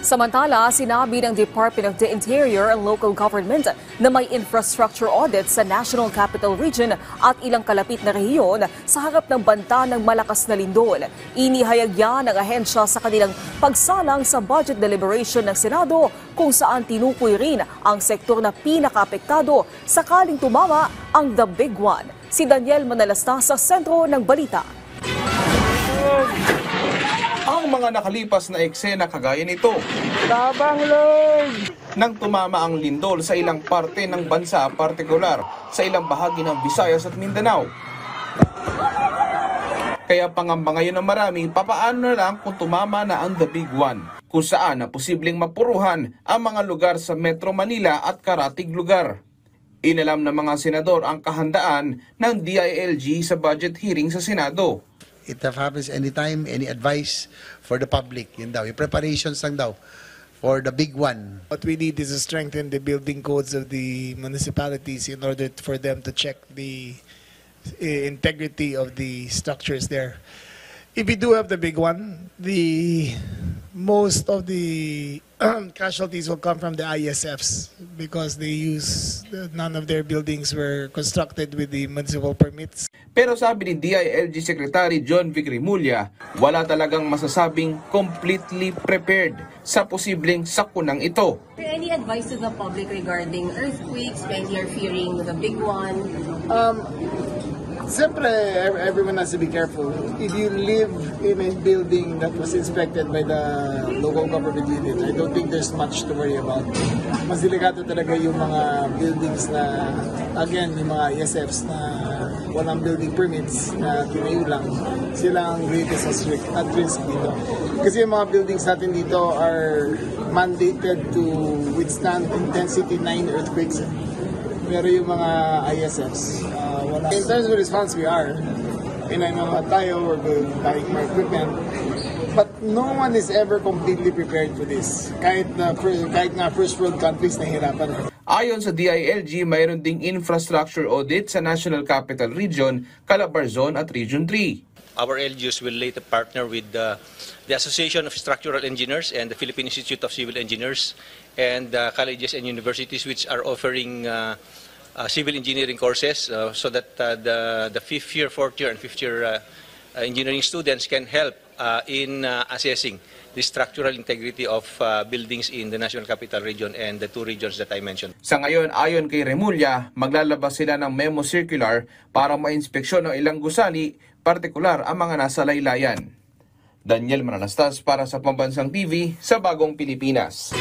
Samantala, sinabi ng Department of the Interior and Local Government na may infrastructure audit sa National Capital Region at ilang kalapit na rehiyon sa harap ng banta ng malakas na lindol. Inihayag yan ng ahensya sa kanilang pagsalang sa budget deliberation ng Senado kung saan tinukoy rin ang sektor na pinakaapektado sakaling tumama ang The Big One. Si Daniel Manalasta sa sentro ng balita. Ang mga nakalipas na eksena kagaya nito. Tabang Lord! Nang tumama ang lindol sa ilang parte ng bansa, partikular sa ilang bahagi ng Visayas at Mindanao. Kaya pangamba ngayon ng marami, papaano na lang kung tumama na ang The Big One, kung saan na posibleng mapuruhan ang mga lugar sa Metro Manila at karatig lugar. Inalam ng mga senador ang kahandaan ng DILG sa budget hearing sa Senado. It happens anytime, any advice for the public, yun daw. Yung preparations lang daw for the big one. What we need is to strengthen the building codes of the municipalities in order for them to check the integrity of the structures there. If we do have the big one, most of the casualties will come from the ISFs because none of their buildings were constructed with the municipal permits. Pero sabi ni DILG Secretary John Vic Remulla, wala talagang masasabing completely prepared sa posibleng sakunang ito. Any advice to the public regarding earthquakes when you're fearing the big one? Siyempre, everyone has to be careful. If you live in a building that was inspected by the local government unit, I don't think there's much to worry about. Mas delikado talaga yung mga buildings na, again, yung mga ESFs na walang building permits na tinayo lang. Sila ang greatest at risk dito. Kasi yung mga buildings natin dito are mandated to withstand intensity 9 earthquakes. Pero yung mga ISFs, wala. In terms of response, we are. Mga tayo, we're buying more equipment. But no one is ever completely prepared for this. Kahit na first world countries nahihirapan. Ayon sa DILG, mayroon ding infrastructure audit sa National Capital Region, Calabarzon at Region 3. Our LGUs will later partner with the Association of Structural Engineers and the Philippine Institute of Civil Engineers and colleges and universities which are offering civil engineering courses so that the 5th year, 4th year, and 5th year engineering students can help in assessing the structural integrity of buildings in the National Capital Region and the 2 regions that I mentioned. Sa ngayon, ayon kay Remulla, maglalabas sila ng memo circular para ma-inspeksyon ng ilang gusali, partikular ang mga nasa laylayan. Daniel Manalastas para sa Pambansang TV sa Bagong Pilipinas.